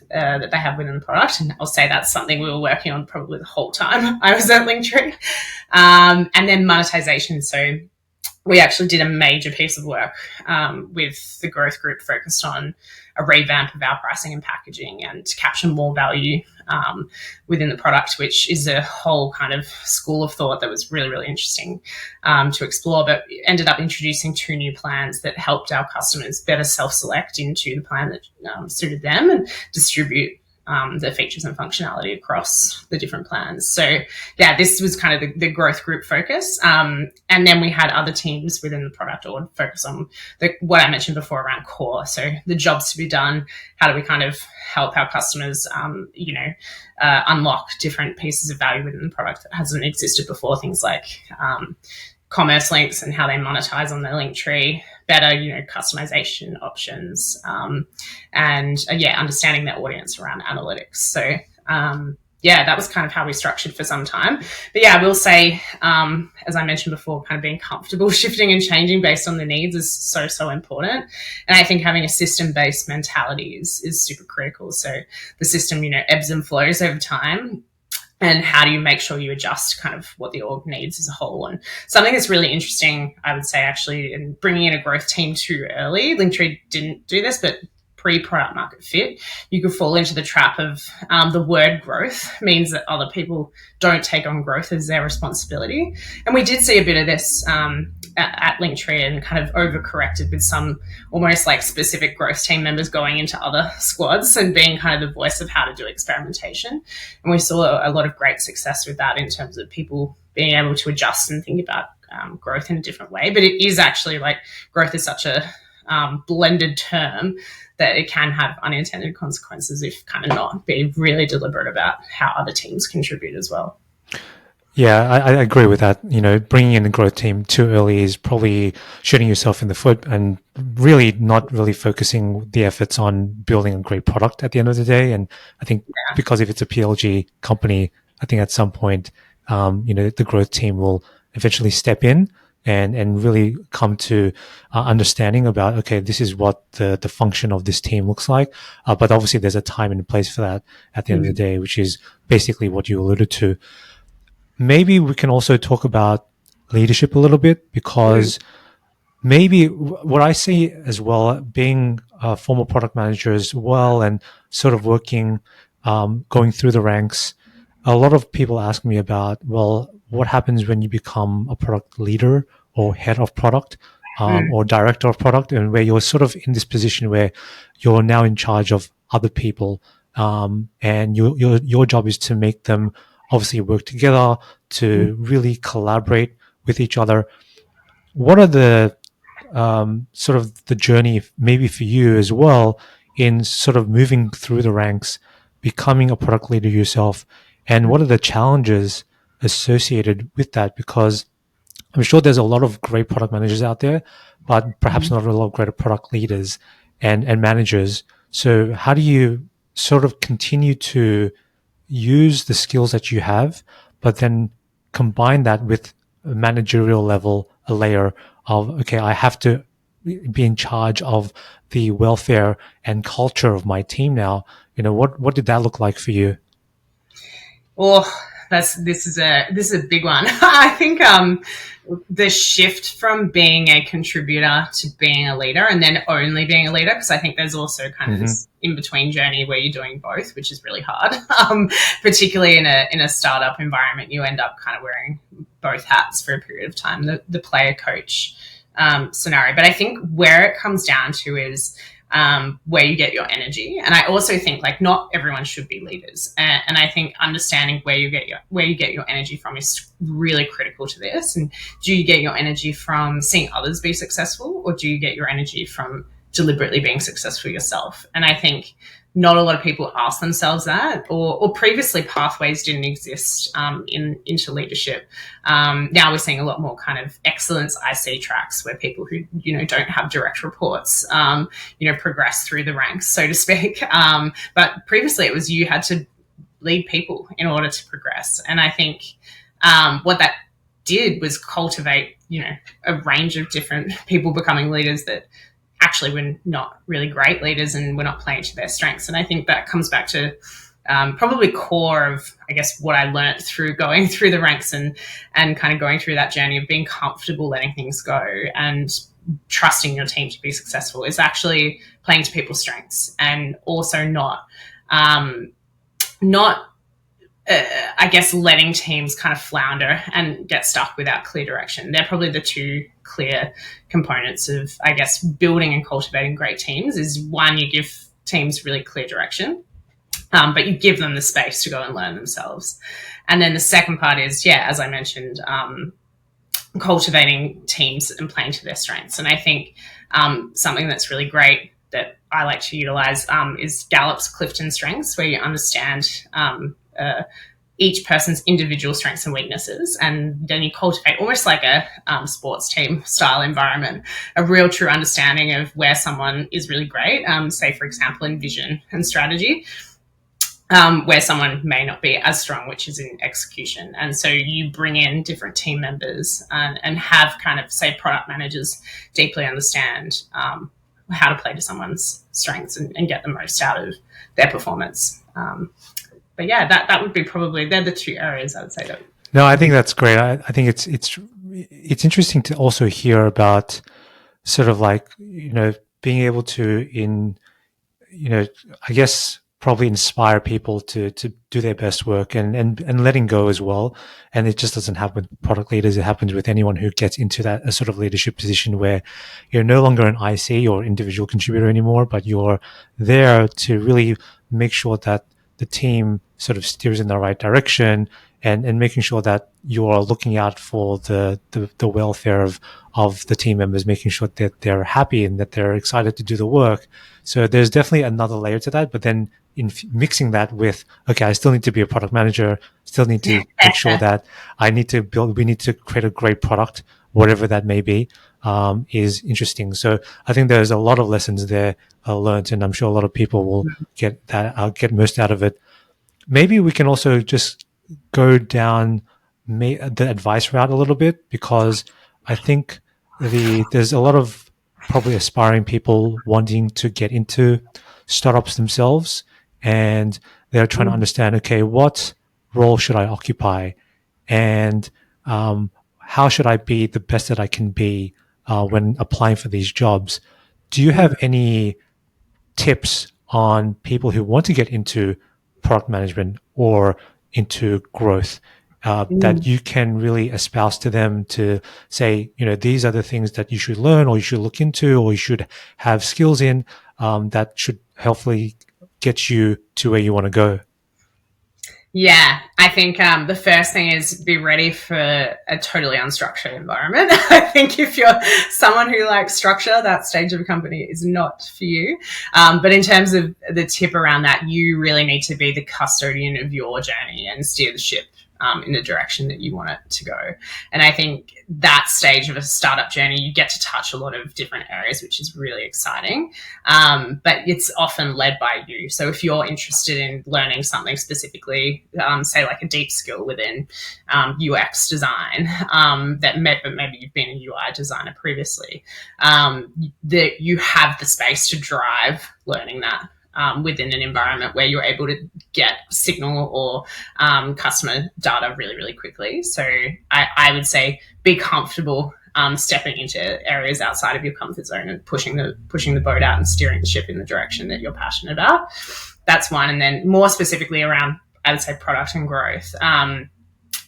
that they have within the product? And I'll say that's something we were working on probably the whole time I was at Linktree. And then monetization. So we actually did a major piece of work with the growth group focused on a revamp of our pricing and packaging and to capture more value within the product, which is a whole kind of school of thought that was really, really interesting to explore, but ended up introducing 2 new plans that helped our customers better self-select into the plan that suited them and distribute the features and functionality across the different plans. So yeah, this was kind of the growth group focus. And then we had other teams within the product org focus on what I mentioned before around core. So the jobs to be done, how do we kind of help our customers, unlock different pieces of value within the product that hasn't existed before, things like commerce links and how they monetize on the Linktree, better, customization options, and understanding their audience around analytics. So, that was kind of how we structured for some time. But yeah, I will say, as I mentioned before, kind of being comfortable shifting and changing based on the needs is so important. And I think having a system-based mentality is super critical. So the system, ebbs and flows over time. And how do you make sure you adjust kind of what the org needs as a whole? And something that's really interesting, I would say, actually, in bringing in a growth team too early, Linktree didn't do this, but pre-product market fit, you could fall into the trap of the word growth means that other people don't take on growth as their responsibility. And we did see a bit of this at Linktree and kind of overcorrected with some almost like specific growth team members going into other squads and being kind of the voice of how to do experimentation. And we saw a lot of great success with that in terms of people being able to adjust and think about growth in a different way. But it is actually like growth is such a blended term that it can have unintended consequences if kind of not be really deliberate about how other teams contribute as well. Yeah, I agree with that. Bringing in a growth team too early is probably shooting yourself in the foot and really not really focusing the efforts on building a great product at the end of the day. And I think because if it's a PLG company, I think at some point, the growth team will eventually step in and really come to understanding about, okay, this is what the function of this team looks like. But obviously there's a time and a place for that at the end of the day, which is basically what you alluded to. Maybe we can also talk about leadership a little bit, because maybe what I see as well, being a former product manager as well and sort of working, going through the ranks, a lot of people ask me about, well, what happens when you become a product leader or head of product? Mm, or director of product, and where you're sort of in this position where you're now in charge of other people, and your job is to make them obviously work together, mm, to really collaborate with each other. What are the sort of the journey, maybe for you as well, in sort of moving through the ranks, becoming a product leader yourself, and what are the challenges associated with that? Because I'm sure there's a lot of great product managers out there, but perhaps mm. not a lot of great product leaders and managers. So how do you sort of continue to use the skills that you have, but then combine that with a managerial level, a layer of, okay, I have to be in charge of the welfare and culture of my team now. What did that look like for you? Oh, this is a big one. I think the shift from being a contributor to being a leader, and then only being a leader, because I think there's also kind of Hmm. this in between journey where you're doing both, which is really hard. Particularly in a startup environment, you end up kind of wearing both hats for a period of time, the player coach scenario. But I think where it comes down to is where you get your energy. And I also think like not everyone should be leaders. And I think understanding where you get your energy from is really critical to this. And do you get your energy from seeing others be successful, or do you get your energy from deliberately being successful yourself? And I think not a lot of people ask themselves that, or previously pathways didn't exist into leadership. Now we're seeing a lot more kind of excellence IC tracks where people who don't have direct reports progress through the ranks, so to speak. But previously it was you had to lead people in order to progress, and I think what that did was cultivate a range of different people becoming leaders that actually were not really great leaders and were not playing to their strengths. And I think that comes back to probably core of, I guess, what I learned through going through the ranks and kind of going through that journey of being comfortable letting things go and trusting your team to be successful is actually playing to people's strengths, and also not I guess letting teams kind of flounder and get stuck without clear direction. They're probably the two clear components of, I guess, building and cultivating great teams. Is one, you give teams really clear direction, but you give them the space to go and learn themselves. And then the second part is, yeah, as I mentioned, cultivating teams and playing to their strengths. And I think something that's really great that I like to utilize is Gallup's Clifton Strengths, where you understand each person's individual strengths and weaknesses, and then you cultivate almost like a sports team style environment, a real true understanding of where someone is really great, say for example in vision and strategy, where someone may not be as strong, which is in execution. And so you bring in different team members and have kind of, say, product managers deeply understand how to play to someone's strengths and get the most out of their performance. But yeah, that would be probably, they're the two areas I would say that No, I would think be. that's great. I think it's interesting to also hear about sort of like, being able to I guess probably inspire people to do their best work and letting go as well. And it just doesn't happen with product leaders. It happens with anyone who gets into that a sort of leadership position where you're no longer an IC or individual contributor anymore, but you're there to really make sure that the team sort of steers in the right direction, and making sure that you're looking out for the welfare of the team members, making sure that they're happy and that they're excited to do the work. So there's definitely another layer to that. But then in mixing that with, okay, I still need to be a product manager, still need to make sure that we need to create a great product, whatever that may be, is interesting. So I think there's a lot of lessons there learned, and I'm sure a lot of people will get most out of it. Maybe we can also just go down the advice route a little bit, because I think there's a lot of probably aspiring people wanting to get into startups themselves, and they're trying to understand, okay, what role should I occupy, and how should I be the best that I can be when applying for these jobs. Do you have any tips on people who want to get into product management or into growth? that you can really espouse to them to say, these are the things that you should learn or you should look into or you should have skills in, that should hopefully get you to where you want to go? Yeah, I think the first thing is be ready for a totally unstructured environment. I think if you're someone who likes structure, that stage of a company is not for you. But in terms of the tip around that, you really need to be the custodian of your journey and steer the ship in the direction that you want it to go. And I think that stage of a startup journey, you get to touch a lot of different areas, which is really exciting. But it's often led by you. So if you're interested in learning something specifically, say like a deep skill within UX design, that maybe you've been a UI designer previously, that you have the space to drive learning that within an environment where you're able to get signal or customer data really, really quickly. So I would say be comfortable stepping into areas outside of your comfort zone and pushing the boat out and steering the ship in the direction that you're passionate about. That's one. And then more specifically around, I would say, product and growth.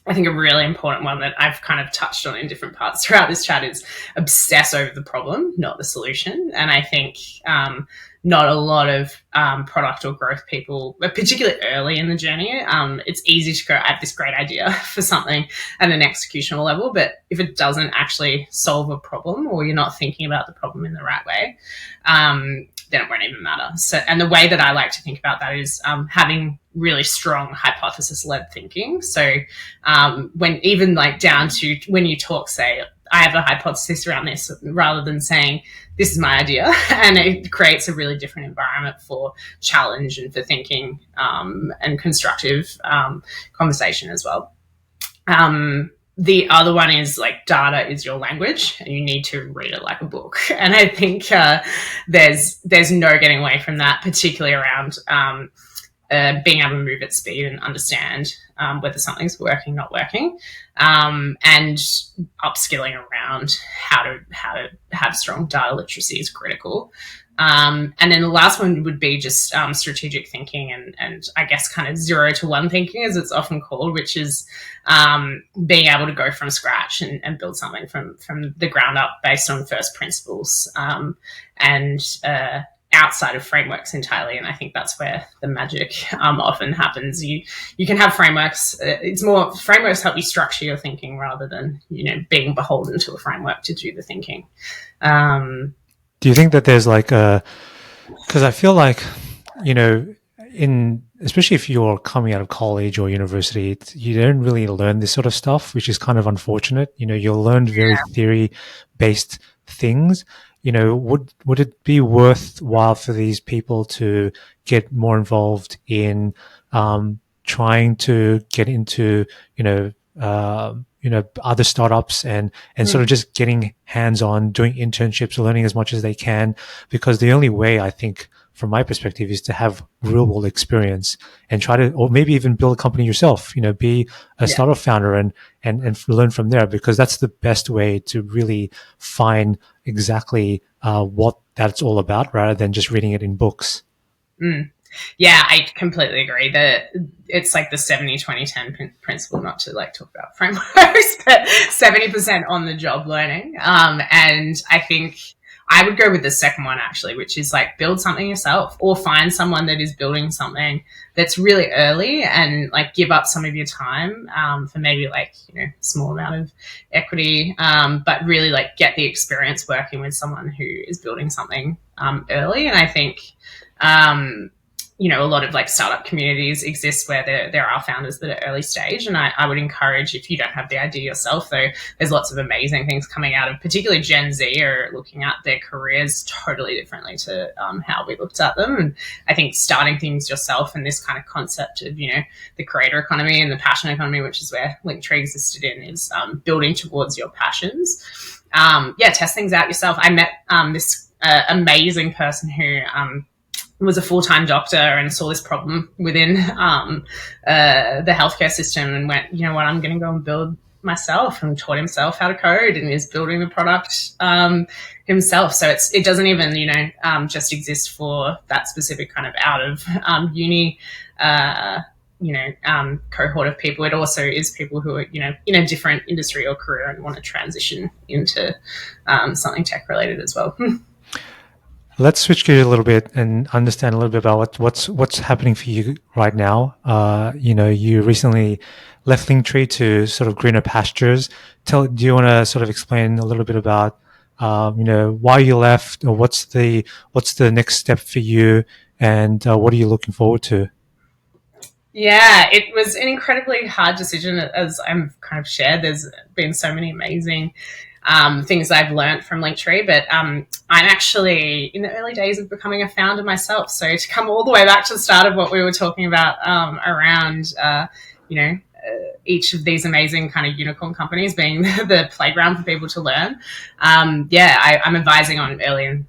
I think a really important one that I've kind of touched on in different parts throughout this chat is obsess over the problem, not the solution. And I think not a lot of product or growth people, particularly early in the journey, it's easy to go, I have this great idea for something at an executional level, but if it doesn't actually solve a problem or you're not thinking about the problem in the right way, then it won't even matter. So, and the way that I like to think about that is having really strong hypothesis-led thinking. So when even like down to when you talk, say, I have a hypothesis around this, rather than saying, this is my idea, and it creates a really different environment for challenge and for thinking and constructive conversation as well. The other one is like data is your language and you need to read it like a book. And I think there's no getting away from that, particularly around being able to move at speed and understand whether something's working, not working, and upskilling around how to have strong data literacy is critical. And then the last one would be just strategic thinking and I guess kind of 0 to 1 thinking, as it's often called, which is being able to go from scratch and build something from the ground up based on first principles and outside of frameworks entirely. And I think that's where the magic often happens. You can have frameworks. It's more frameworks help you structure your thinking rather than, being beholden to a framework to do the thinking. Do you think that there's like because I feel like, especially if you're coming out of college or university, you don't really learn this sort of stuff, which is kind of unfortunate. You'll learn very theory-based things. Would it be worthwhile for these people to get more involved in trying to get into, other startups and sort of just getting hands-on, doing internships, learning as much as they can? Because the only way, I think, from my perspective, is to have real world experience and try to, or maybe even build a company yourself, be a startup founder and learn from there, because that's the best way to really find exactly what that's all about rather than just reading it in books. Yeah, I completely agree that it's like the 70-20-10 principle, not to like talk about frameworks, but 70% on the job learning. And I think I would go with the second one actually, which is like build something yourself or find someone that is building something that's really early and like give up some of your time for maybe like, small amount of equity, but really like get the experience working with someone who is building something early. And I think, a lot of like startup communities exist where there are founders that are early stage. And I would encourage, if you don't have the idea yourself, though, there's lots of amazing things coming out of particularly Gen Z are looking at their careers totally differently to how we looked at them. And I think starting things yourself and this kind of concept of, the creator economy and the passion economy, which is where Linktree existed in, is building towards your passions. Test things out yourself. I met this amazing person who was a full-time doctor and saw this problem within the healthcare system and went, you know what, I'm going to go and build myself, and taught himself how to code and is building the product himself. So it doesn't even, just exist for that specific kind of out of uni cohort of people. It also is people who are, in a different industry or career and want to transition into something tech related as well. Let's switch gears a little bit and understand a little bit about what's happening for you right now. You recently left Linktree to sort of greener pastures. Do you want to sort of explain a little bit about, why you left, or what's the next step for you, and what are you looking forward to? Yeah, it was an incredibly hard decision, as I've kind of shared. There's been so many amazing things I've learned from Linktree, but I'm actually in the early days of becoming a founder myself. So to come all the way back to the start of what we were talking about around, each of these amazing kind of unicorn companies being the playground for people to learn. I'm advising on early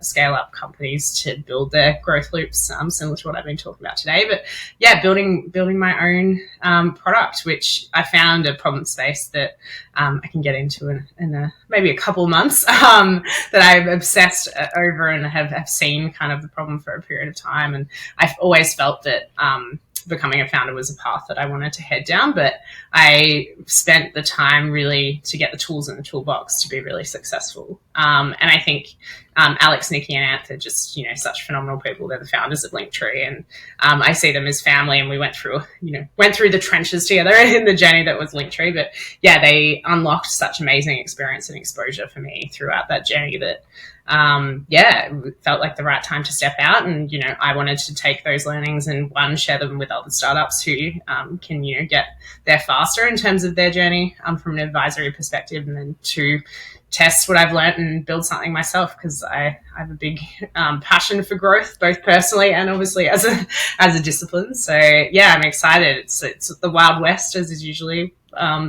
scale up companies to build their growth loops, similar to what I've been talking about today. But yeah, building my own product, which I found a problem space that I can get into in maybe a couple of months, that I've obsessed over and have seen kind of the problem for a period of time. And I've always felt that becoming a founder was a path that I wanted to head down, but I spent the time really to get the tools in the toolbox to be really successful. And I think Alex, Nikki, and Anth are just such phenomenal people. They're the founders of Linktree, and I see them as family. And we went through the trenches together in the journey that was Linktree. But yeah, they unlocked such amazing experience and exposure for me throughout that journey that it felt like the right time to step out. And I wanted to take those learnings and share them with other startups who can get there faster in terms of their journey from an advisory perspective, and then to test what I've learned and build something myself, because I have a big passion for growth, both personally and obviously as a discipline. So yeah, I'm excited. It's the Wild West, as is usually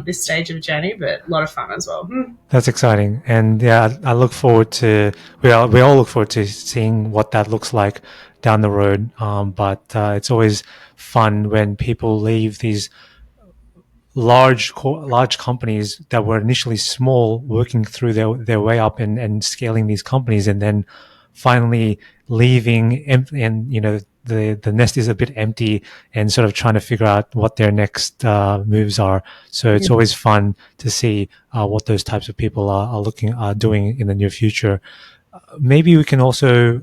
this stage of journey, but a lot of fun as well. That's exciting, and yeah, I look forward to. We all look forward to seeing what that looks like down the road. But it's always fun when people leave these large companies that were initially small, working through their way up and scaling these companies, and then finally leaving, and the nest is a bit empty, and sort of trying to figure out what their next moves are. So it's always fun to see what those types of people are doing in the near future. Maybe we can also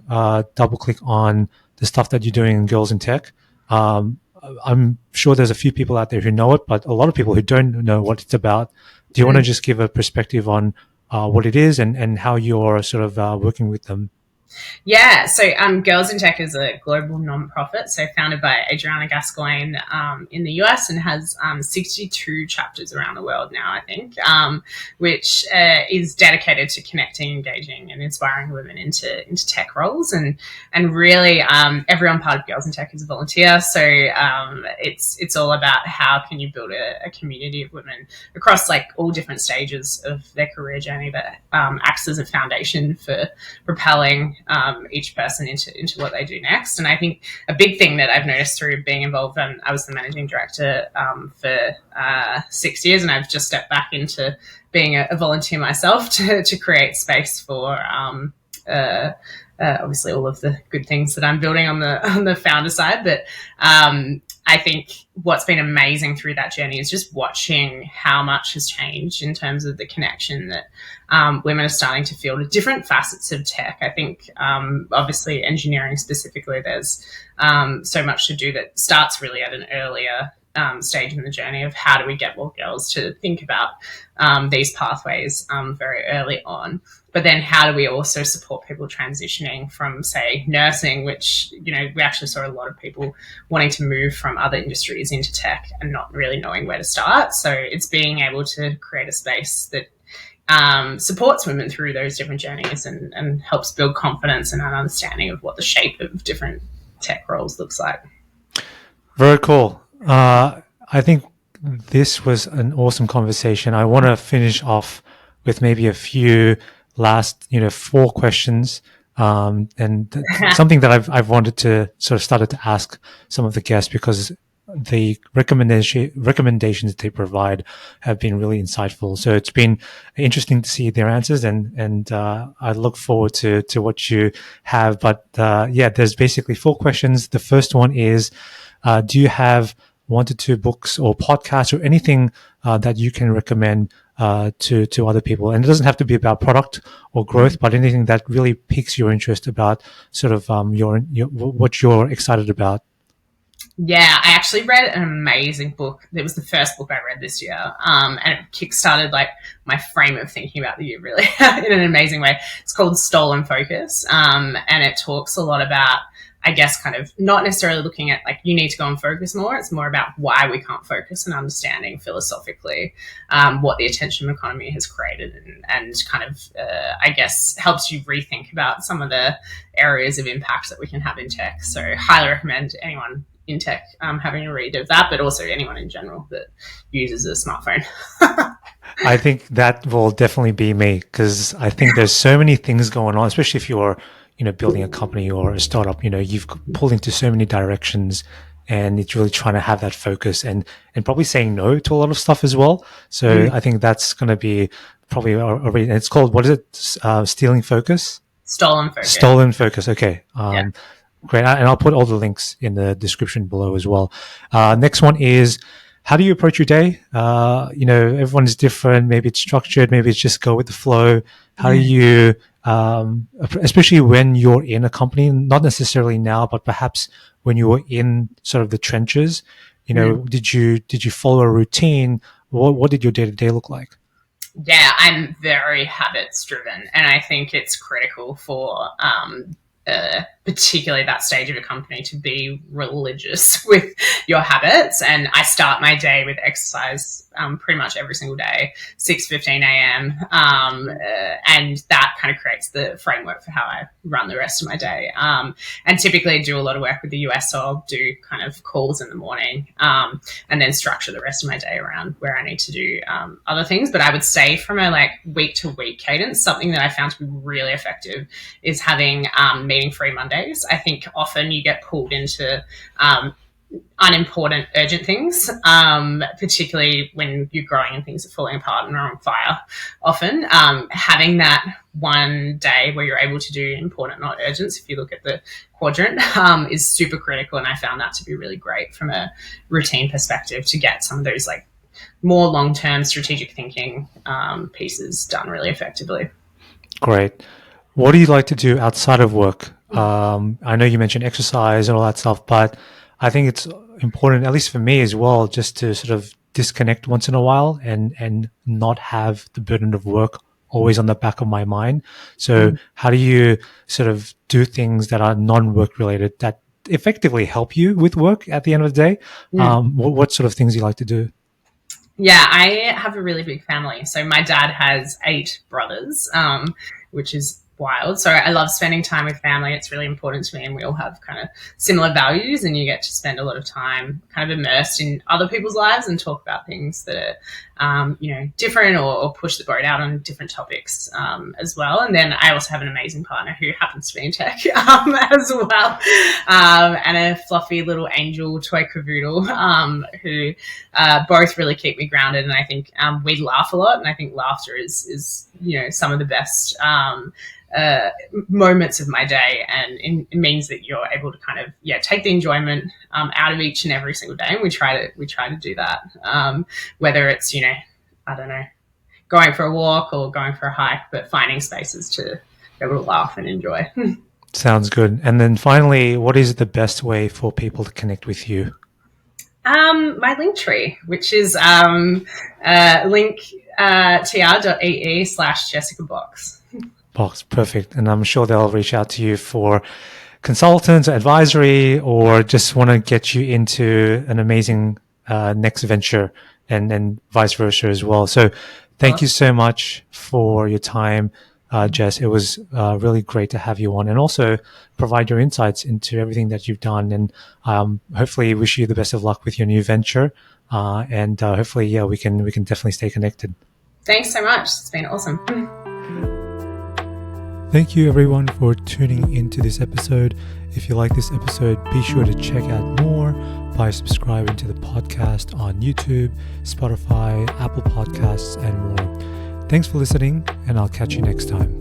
double click on the stuff that you're doing in Girls in Tech. I'm sure there's a few people out there who know it, but a lot of people who don't know what it's about. Do you want to just give a perspective on what it is and how you're sort of working with them? Yeah, so Girls in Tech is a global nonprofit, so founded by Adriana Gascoigne in the US, and has 62 chapters around the world now, I think, which is dedicated to connecting, engaging, and inspiring women into tech roles. And really, everyone part of Girls in Tech is a volunteer, so it's all about how can you build a community of women across like all different stages of their career journey that acts as a foundation for propelling each person into what they do next. And I think a big thing that I've noticed through being involved, I was the managing director for 6 years, and I've just stepped back into being a volunteer myself to create space for obviously all of the good things that I'm building on the founder side. But I think what's been amazing through that journey is just watching how much has changed in terms of the connection that women are starting to feel to different facets of tech. I think obviously engineering specifically, there's so much to do that starts really at an earlier stage in the journey of how do we get more girls to think about these pathways very early on. But then how do we also support people transitioning from, say, nursing, which, we actually saw a lot of people wanting to move from other industries into tech and not really knowing where to start. So it's being able to create a space that supports women through those different journeys and helps build confidence and an understanding of what the shape of different tech roles looks like. Very cool. I think this was an awesome conversation. I want to finish off with maybe a few last, 4 questions, and something that I've wanted to sort of started to ask some of the guests, because the recommendations they provide have been really insightful. So it's been interesting to see their answers, and I look forward to what you have. But there's basically 4 questions. The first one is, do you have 1 to 2 books or podcasts or anything that you can recommend to other people? And it doesn't have to be about product or growth, but anything that really piques your interest about sort of your what you're excited about. Yeah, I actually read an amazing book. It was the first book I read this year, and it kickstarted like my frame of thinking about the year really in an amazing way. It's called Stolen Focus, and it talks a lot about, I guess, kind of not necessarily looking at like you need to go and focus more. It's more about why we can't focus and understanding philosophically what the attention economy has created, and kind of, I guess, helps you rethink about some of the areas of impact that we can have in tech. So highly recommend anyone in tech having a read of that, but also anyone in general that uses a smartphone. I think that will definitely be me, because I think there's so many things going on, especially if you're, building a company or a startup. You've pulled into so many directions, and it's really trying to have that focus and probably saying no to a lot of stuff as well. So I think that's going to be probably a read. And it's called, what is it? Stealing Focus? Stolen Focus. Stolen Focus. Okay. Yeah. Great. And I'll put all the links in the description below as well. Next one is, how do you approach your day? Everyone's different. Maybe it's structured. Maybe it's just go with the flow. How do you, especially when you're in a company, not necessarily now, but perhaps when you were in sort of the trenches, did you follow a routine? What did your day-to-day look like? Yeah, I'm very habits driven, and I think it's critical for particularly that stage of a company to be religious with your habits. And I start my day with exercise pretty much every single day, 6:15 a.m. And that kind of creates the framework for how I run the rest of my day. And typically I do a lot of work with the US, so I'll do kind of calls in the morning and then structure the rest of my day around where I need to do other things. But I would say from a like week to week cadence, something that I found to be really effective is having meeting-free Mondays. I think often you get pulled into unimportant, urgent things, particularly when you're growing and things are falling apart and are on fire. Often having that one day where you're able to do important, not urgents, if you look at the quadrant, is super critical. And I found that to be really great from a routine perspective to get some of those like more long-term strategic thinking pieces done really effectively. Great. What do you like to do outside of work? I know you mentioned exercise and all that stuff, but I think it's important, at least for me as well, just to sort of disconnect once in a while and not have the burden of work always on the back of my mind. So how do you sort of do things that are non-work related that effectively help you with work at the end of the day? What sort of things do you like to do? Yeah, I have a really big family. So my dad has 8 brothers, which is wild. So I love spending time with family. It's really important to me, and we all have kind of similar values, and you get to spend a lot of time kind of immersed in other people's lives and talk about things that are, different or push the boat out on different topics as well. And then I also have an amazing partner who happens to be in tech as well, and a fluffy little angel toy cavoodle who both really keep me grounded. And I think we laugh a lot, and I think laughter is some of the best moments of my day, and it means that you're able to kind of take the enjoyment out of each and every single day, and we try to do that, whether it's I don't know, going for a walk or going for a hike, but finding spaces to be able to laugh and enjoy. Sounds good. And then finally, what is the best way for people to connect with you? My Linktree, which is linktr.ee/Jessica Box. Box, perfect. And I'm sure they'll reach out to you for consultants, advisory, or just want to get you into an amazing next venture, and vice versa as well. So thank you so much for your time, Jess. It was really great to have you on, and also provide your insights into everything that you've done. And hopefully wish you the best of luck with your new venture. And hopefully, we can definitely stay connected. Thanks so much. It's been awesome. Thank you everyone for tuning into this episode. If you like this episode, be sure to check out more by subscribing to the podcast on YouTube, Spotify, Apple Podcasts, and more. Thanks for listening, and I'll catch you next time.